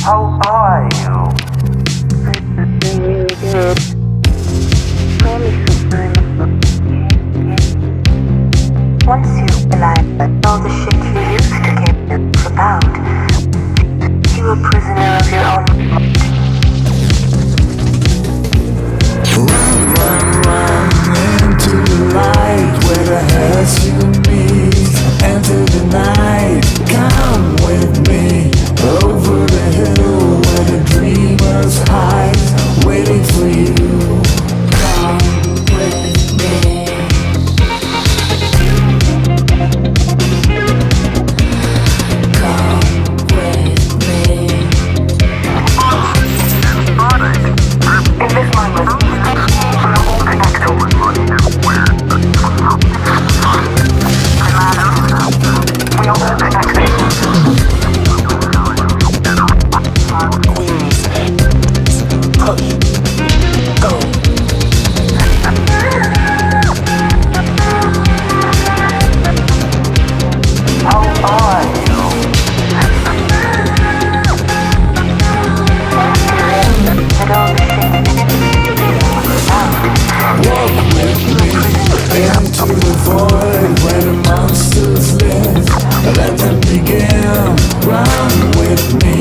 How are you? I'm doing really good. Call me sometime. Once you realize that all the shit you used to care about, you a prisoner of your own mind. Run into the light where the hearts you meet. Enter the night, come with me. Over the hill where the dreamers hide, waiting for you. Come with me. Come with me. In this moment, we are all connected. We are all connected. Queens, push, go. How are you? Walk with me into the void where the monsters live. Let them begin. Run with me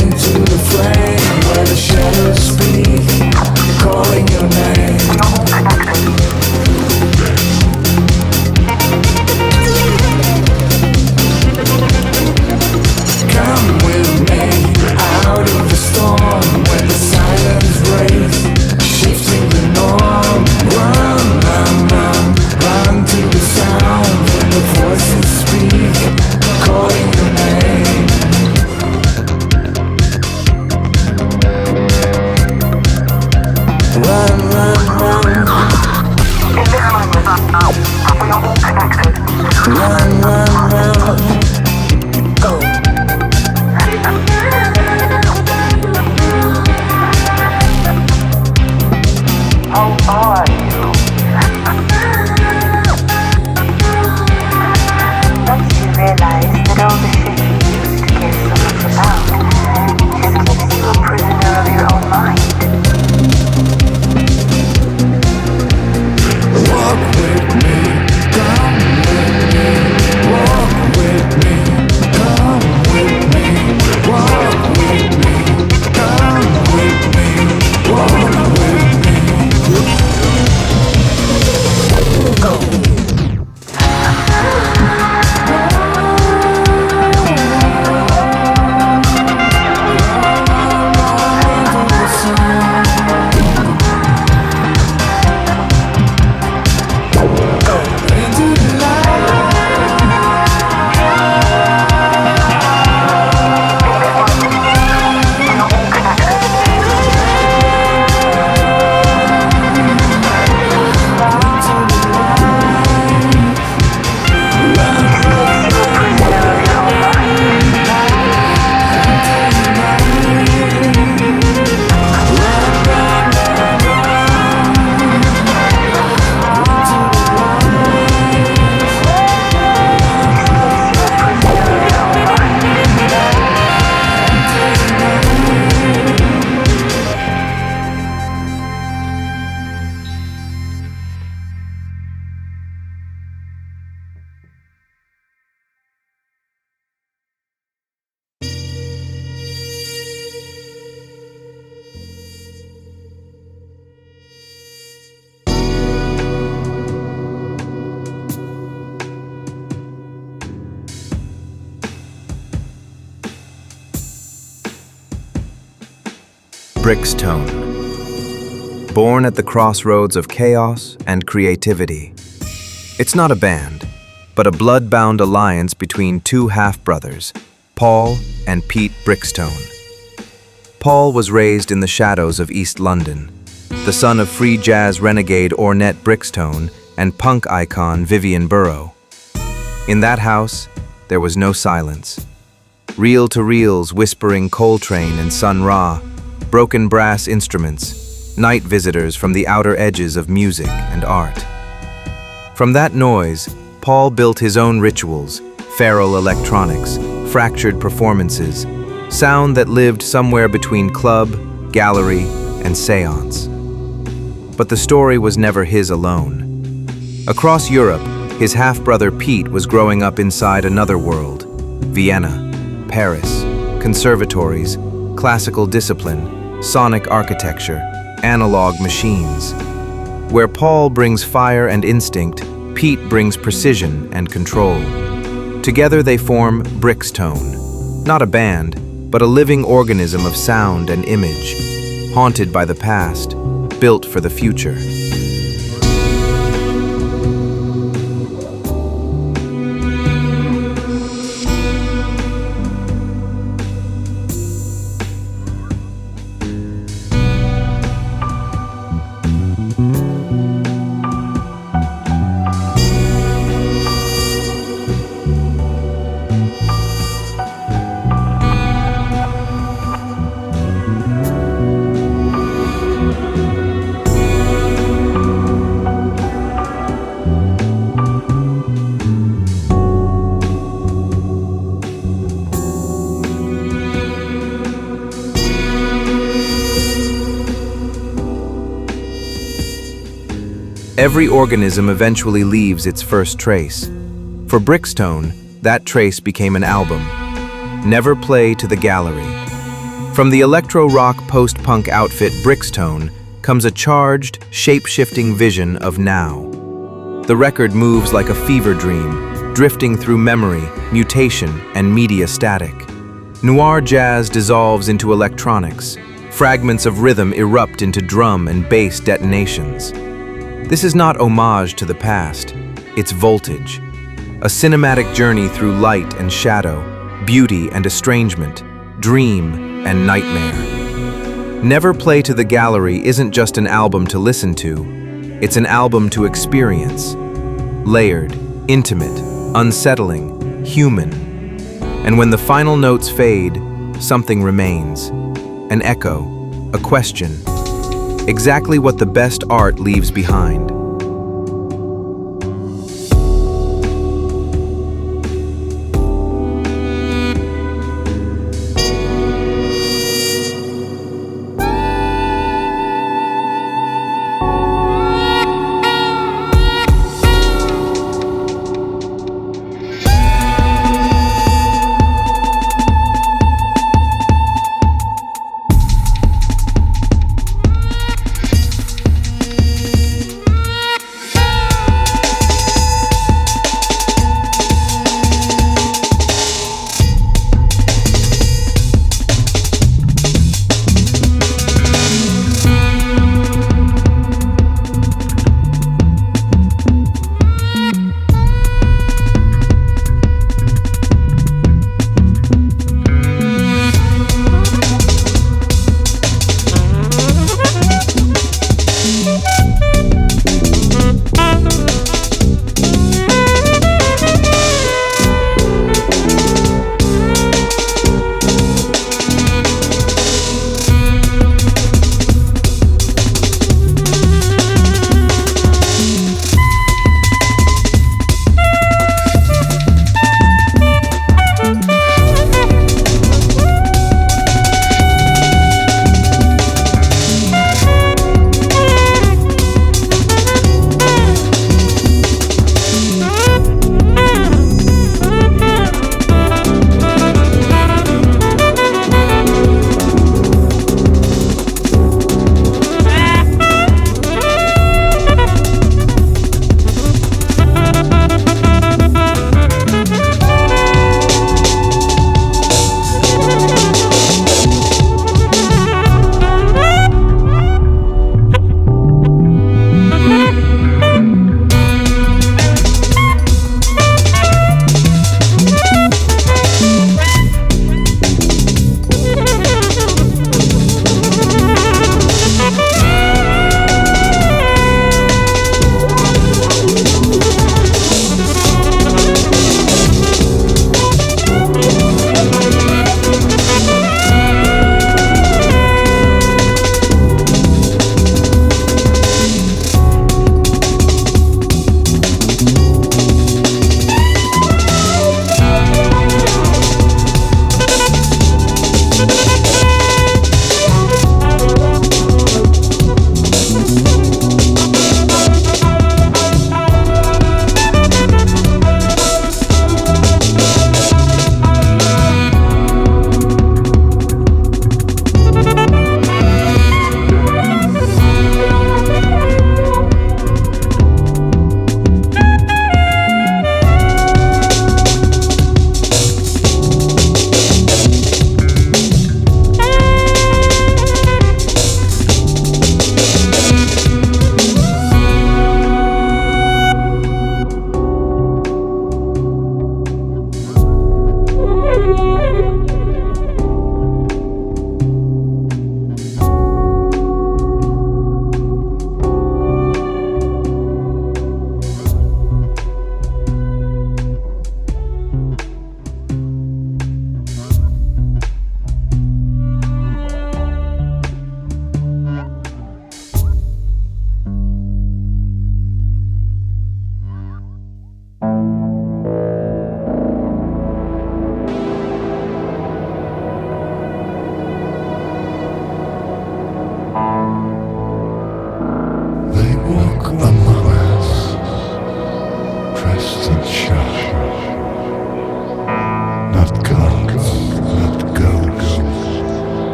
into the flame where the shadows speak, calling your name. Come with me out of the storm where the silence breaks, shifting the norm. Run, run, run, run to the sound when the voices speak, calling your name. Run, run, run. In this moment, we are all connected. Run, run, run. Go. How are you? Once you realize that all the shit you used to care so much about just keeps you a prisoner of your own mind. Walk with me, come with me. Walk with me, come with me. Walk with me, come with me. Walk with me. Go. Brixtone. Born at the crossroads of chaos and creativity. It's not a band, but a blood-bound alliance between two half-brothers, Paul and Pete Brixtone. Paul was raised in the shadows of East London, the son of free jazz renegade Ornette Brixtone and punk icon Vivian Burrow. In that house, there was no silence. Reel-to-reels whispering Coltrane and Sun Ra, broken brass instruments, night visitors from the outer edges of music and art. From that noise, Paul built his own rituals, feral electronics, fractured performances, sound that lived somewhere between club, gallery, and seance. But the story was never his alone. Across Europe, his half-brother Pete was growing up inside another world: Vienna, Paris, conservatories, classical discipline, sonic architecture, analog machines. Where Paul brings fire and instinct, Pete brings precision and control. Together they form Brixtone, not a band, but a living organism of sound and image, haunted by the past, built for the future. Every organism eventually leaves its first trace. For Brixtone, that trace became an album. Never Play to the Gallery. From the electro-rock post-punk outfit Brixtone comes a charged, shape-shifting vision of now. The record moves like a fever dream, drifting through memory, mutation, and media static. Noir jazz dissolves into electronics. Fragments of rhythm erupt into drum and bass detonations. This is not homage to the past, it's voltage. A cinematic journey through light and shadow, beauty and estrangement, dream and nightmare. Never Play to the Gallery isn't just an album to listen to, it's an album to experience. Layered, intimate, unsettling, human. And when the final notes fade, something remains. An echo, a question. Exactly what the best art leaves behind.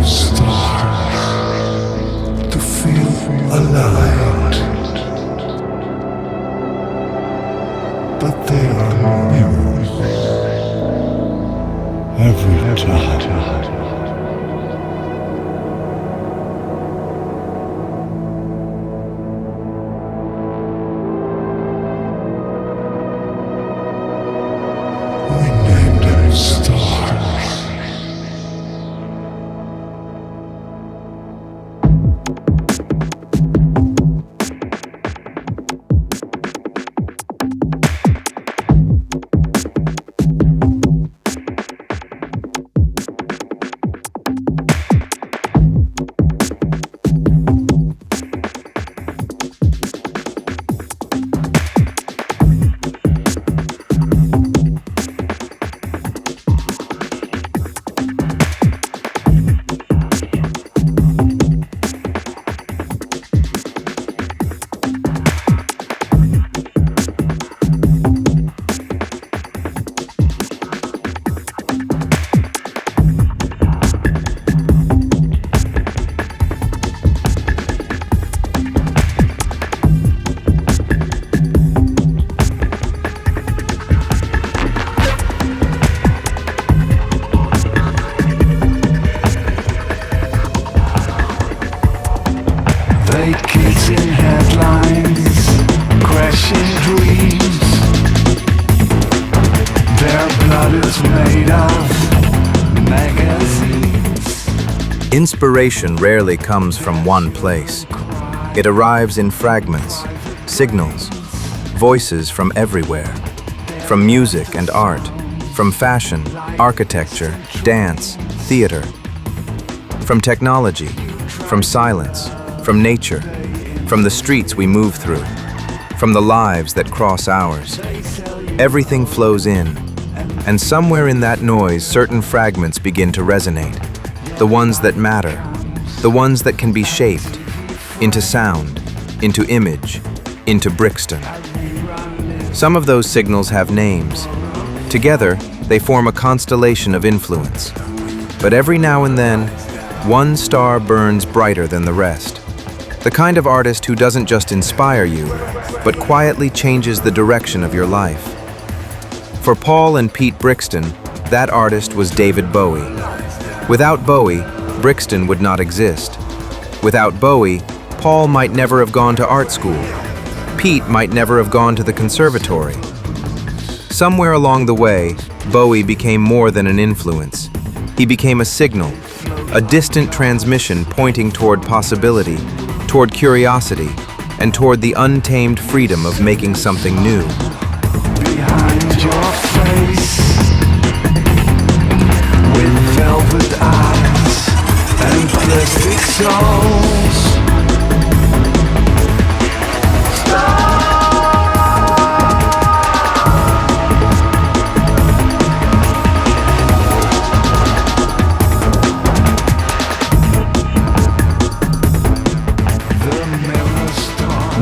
stars to feel aligned, but they are mirrors every time. We named them stars. Vacating headlines, crashing dreams. Their blood is made of magazines. Inspiration rarely comes from one place. It arrives in fragments, signals, voices from everywhere. From music and art, from fashion, architecture, dance, theater. From technology, from silence, from nature, from the streets we move through, from the lives that cross ours. Everything flows in, and somewhere in that noise certain fragments begin to resonate. The ones that matter, the ones that can be shaped into sound, into image, into Brixtone. Some of those signals have names. Together, they form a constellation of influence. But every now and then, one star burns brighter than the rest. The kind of artist who doesn't just inspire you, but quietly changes the direction of your life. For Paul and Pete Brixtone, that artist was David Bowie. Without Bowie, Brixtone would not exist. Without Bowie, Paul might never have gone to art school. Pete might never have gone to the conservatory. Somewhere along the way, Bowie became more than an influence. He became a signal, a distant transmission pointing toward possibility, toward curiosity, and toward the untamed freedom of making something new. Behind your face, with velvet eyes and plastic souls.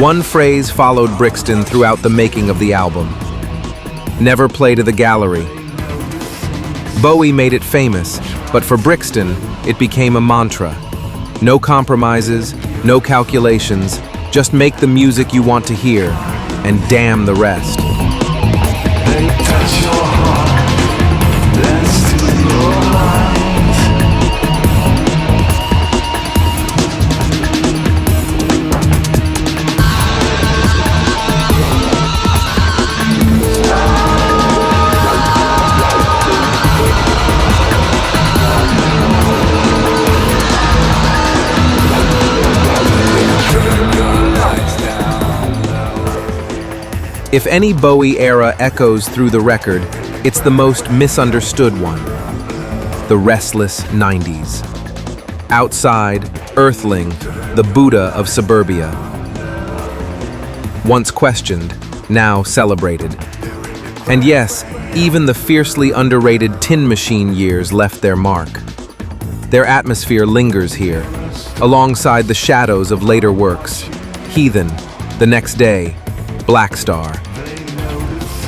One phrase followed Brixtone throughout the making of the album. Never play to the gallery. Bowie made it famous, but for Brixtone, it became a mantra. No compromises, no calculations, just make the music you want to hear, and damn the rest. They touch your heart, dance to your mind. If any Bowie era echoes through the record, it's the most misunderstood one. The restless 90s. Outside, Earthling, the Buddha of suburbia. Once questioned, now celebrated. And yes, even the fiercely underrated Tin Machine years left their mark. Their atmosphere lingers here, alongside the shadows of later works. Heathen, The Next Day, Black Star.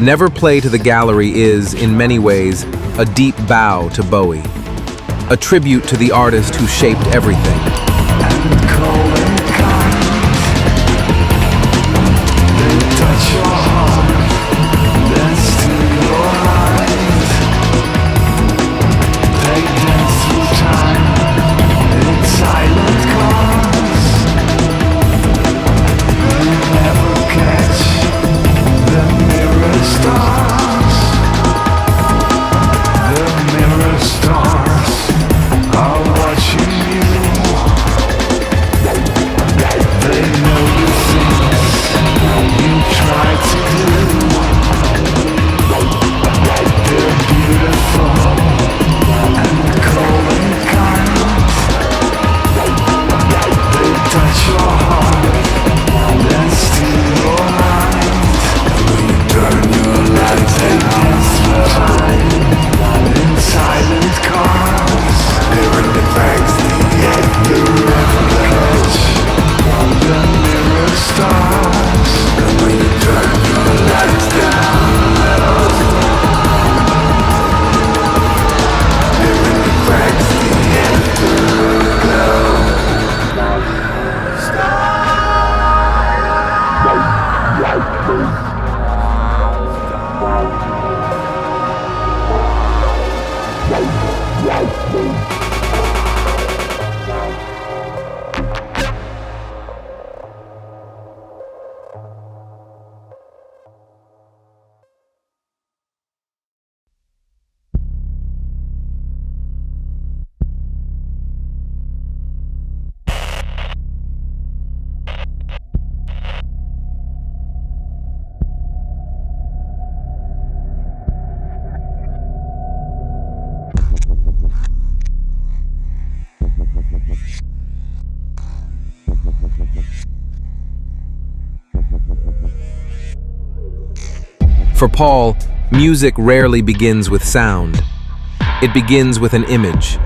Never Play to the Gallery is, in many ways, a deep bow to Bowie. a tribute to the artist who shaped everything. and cold and kind. They touch your heart, dance to your eyes. They dance through time in silent cars. You never catch the mirror stars. The mirror stars are watching you. They know the things you try to do. They're beautiful and cold and kind. They touch your heart, dance to your mind. When you turn your lights, they dance through time in silent cars. They're in the cracks, the never catch the mirror stars. And when you turn your lights down, they're in the cracks, the afterglow. For Paul, music rarely begins with sound. It begins with an image,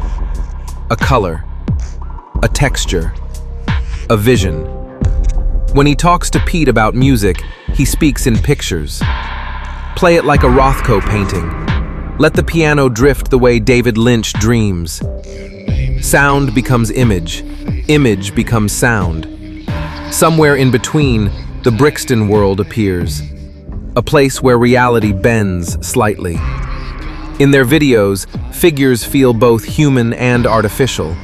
a color, a texture, a vision. When he talks to Pete about music, he speaks in pictures. Play it like a Rothko painting. Let the piano drift the way David Lynch dreams. Sound becomes image. Image becomes sound. Somewhere in between, the Brixtone world appears. A place where reality bends slightly. In their videos, figures feel both human and artificial,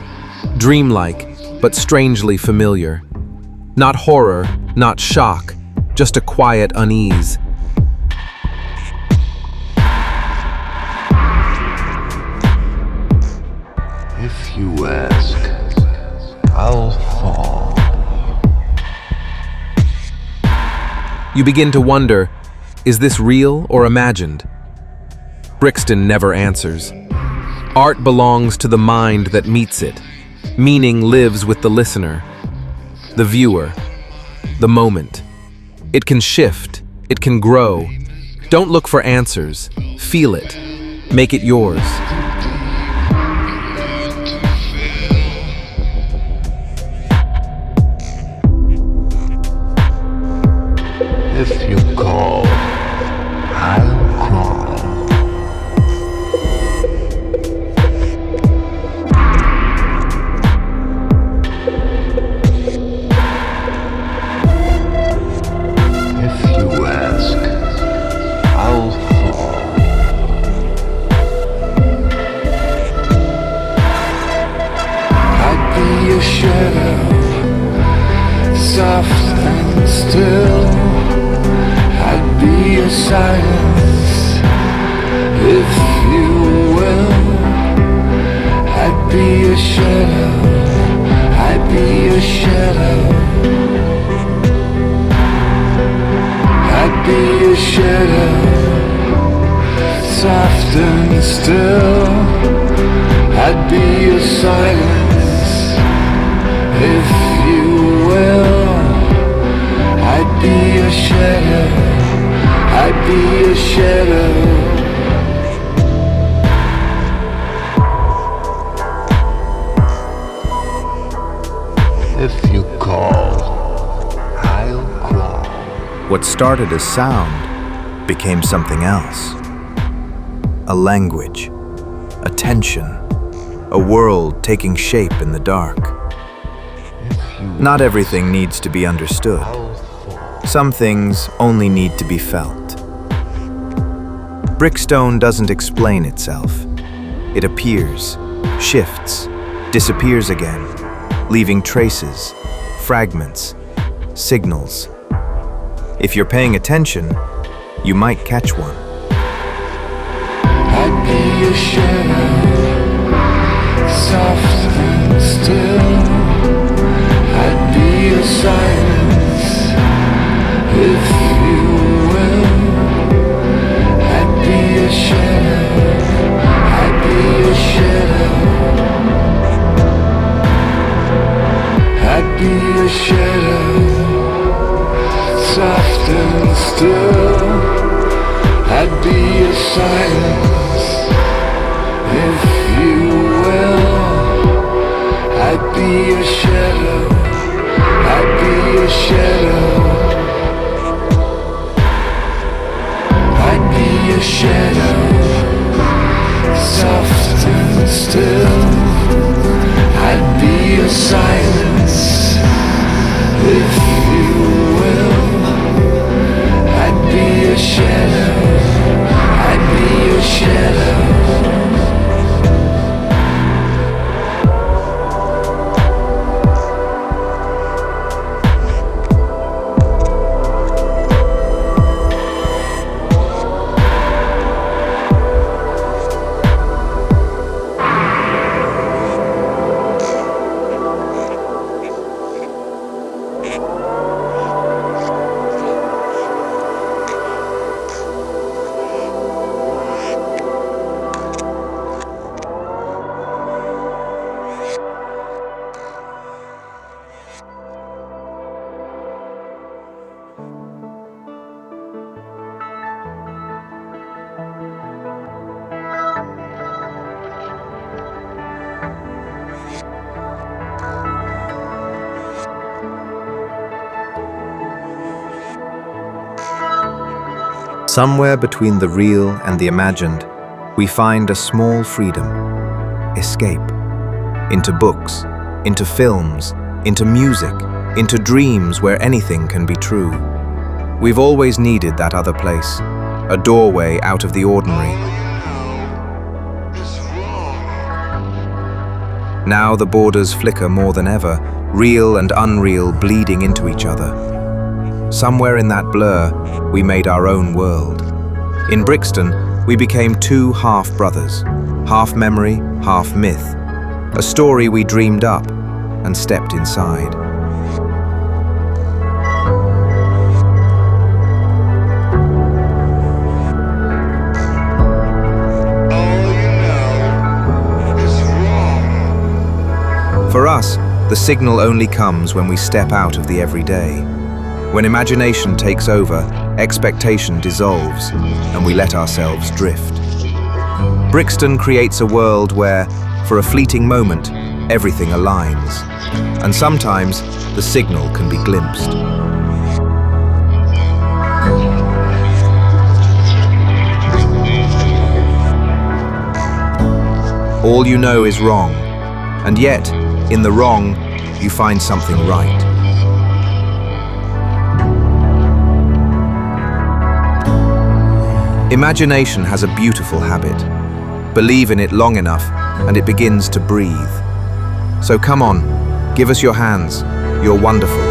dreamlike, but strangely familiar. Not horror, not shock, just a quiet unease. If you ask, I'll fall. You begin to wonder, is this real or imagined? Brixtone never answers. Art belongs to the mind that meets it. Meaning lives with the listener, the viewer, the moment. It can shift, it can grow. Don't look for answers. Feel it. Make it yours. If you call, I'll crawl. If you ask, I'll fall. I'd be a shadow, soft and still. I'd be a silence, if you will. I'd be a shadow, I'd be a shadow. I'd be a shadow, soft and still. I'd be a silence, if you will. I'd be a shadow, I'd be a shadow. If you call, I'll crawl. What started as sound became something else. A language, a tension, a world taking shape in the dark. Not everything needs to be understood. Some things only need to be felt. Brixtone doesn't explain itself. It appears, shifts, disappears again, leaving traces, fragments, signals. If you're paying attention, you might catch one. I'd be a shadow, soft and still. I'd be a silence, if you will. I'd be a shadow, I'd be a shadow. I'd be a shadow, soft and still. I'd be a silence, if you will. I'd be a shadow, I'd be a shadow. I'd be a shadow, soft and still. I'd be a silence, if you will. I'd be a shadow, I'd be a shadow. Somewhere between the real and the imagined, we find a small freedom. Escape. Into books, into films, into music, into dreams where anything can be true. We've always needed that other place, a doorway out of the ordinary. Now the borders flicker more than ever, real and unreal bleeding into each other. Somewhere in that blur, we made our own world. In Brixtone, we became two half-brothers, half memory, half myth, a story we dreamed up and stepped inside. For us, the signal only comes when we step out of the everyday. When imagination takes over, expectation dissolves, and we let ourselves drift. Brixtone creates a world where, for a fleeting moment, everything aligns, and sometimes the signal can be glimpsed. All you know is wrong, and yet, in the wrong, you find something right. Imagination has a beautiful habit. Believe in it long enough, and it begins to breathe. So come on, give us your hands. You're wonderful.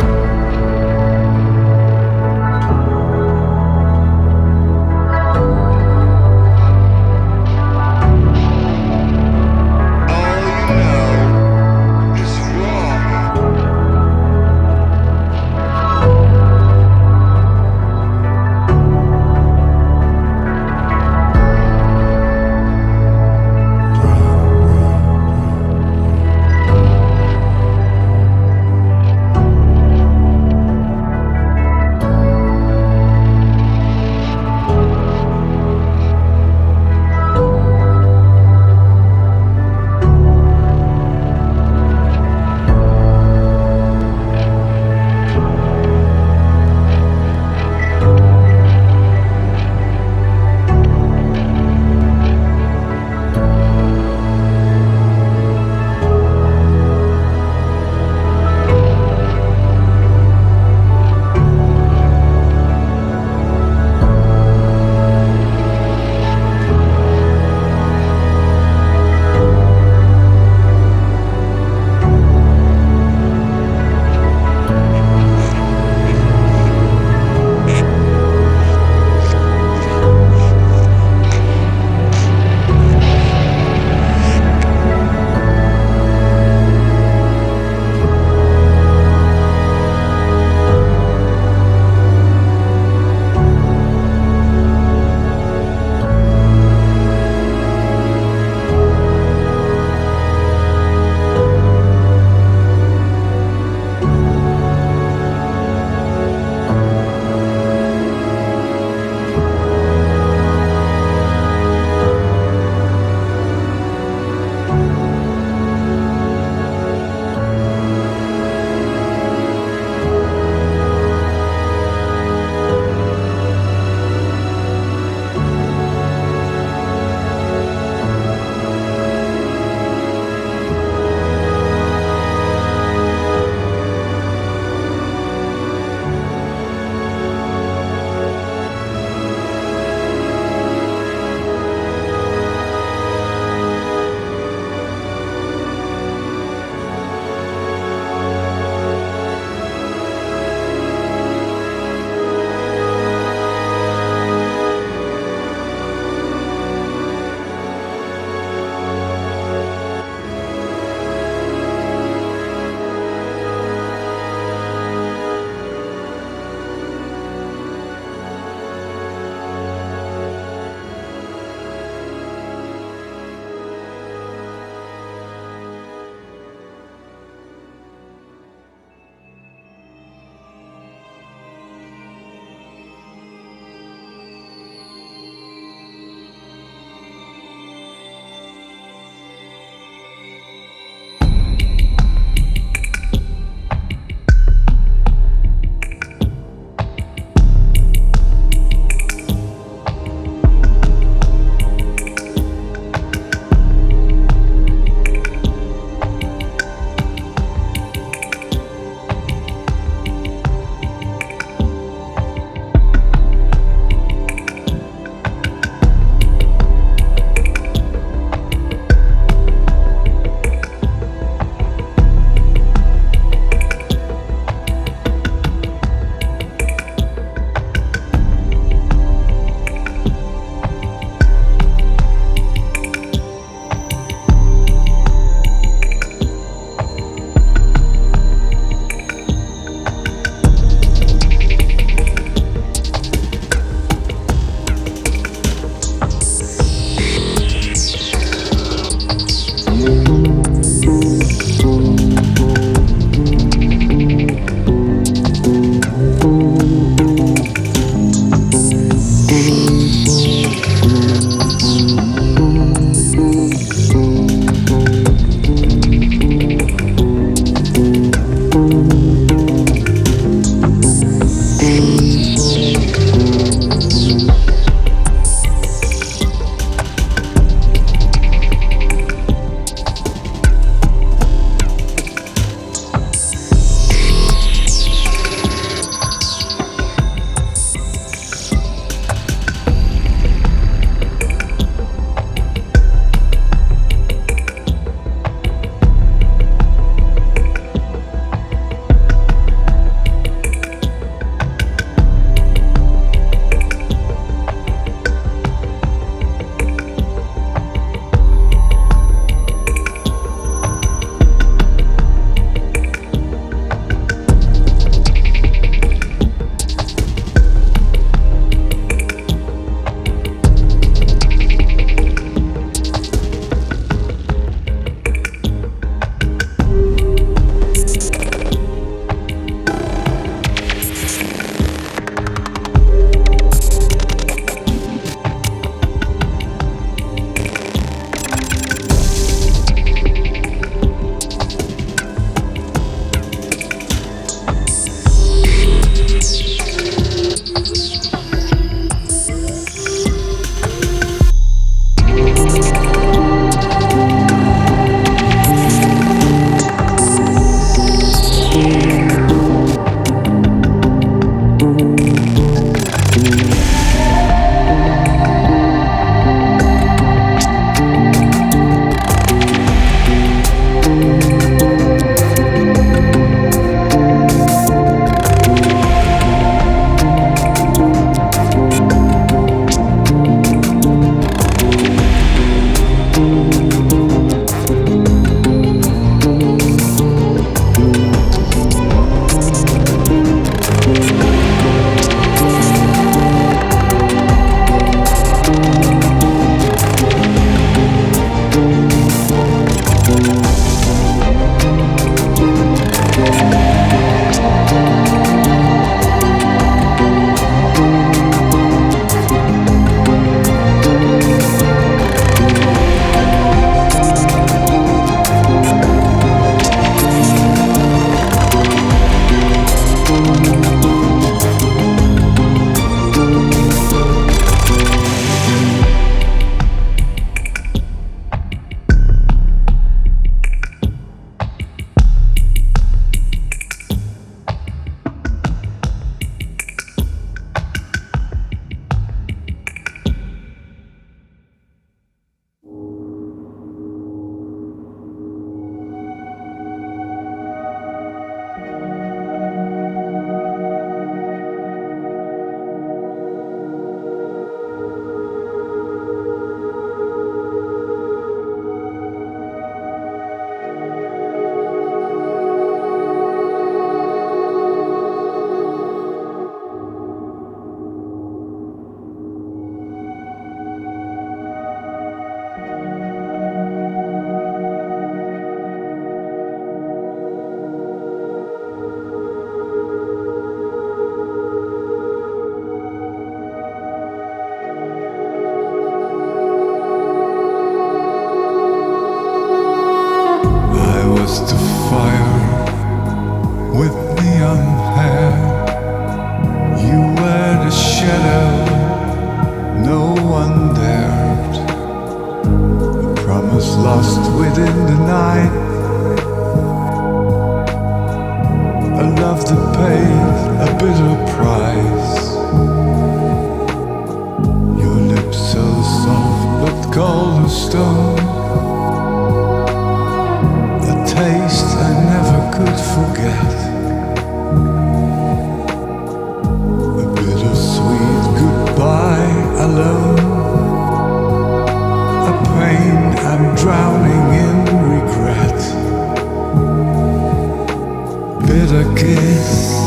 bitter kiss,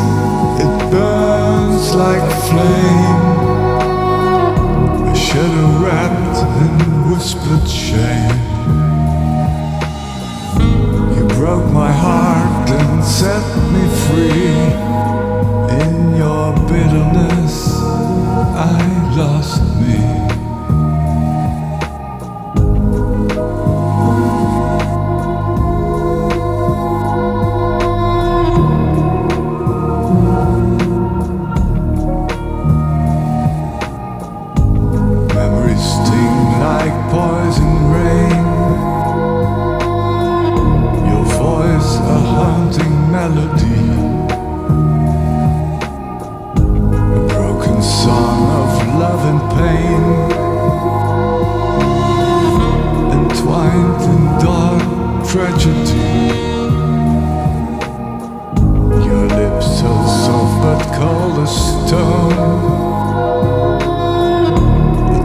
it burns like flame, a shadow wrapped in whispered shame. You broke my heart and set me free. In your bitterness I lost me. Memories sting like poison rain, your voice a haunting melody, a broken song of love and pain, entwined in dark tragedy. Your lips so soft but cold as stone,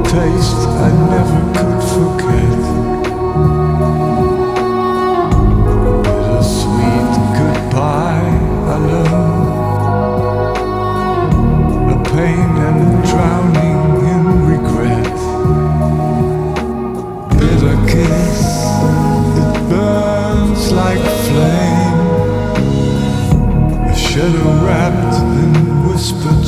taste I never could forget. Bittersweet goodbye alone, a pain and drowning in regret. Bitter kiss, it burns like flame, a shadow wrapped in whispered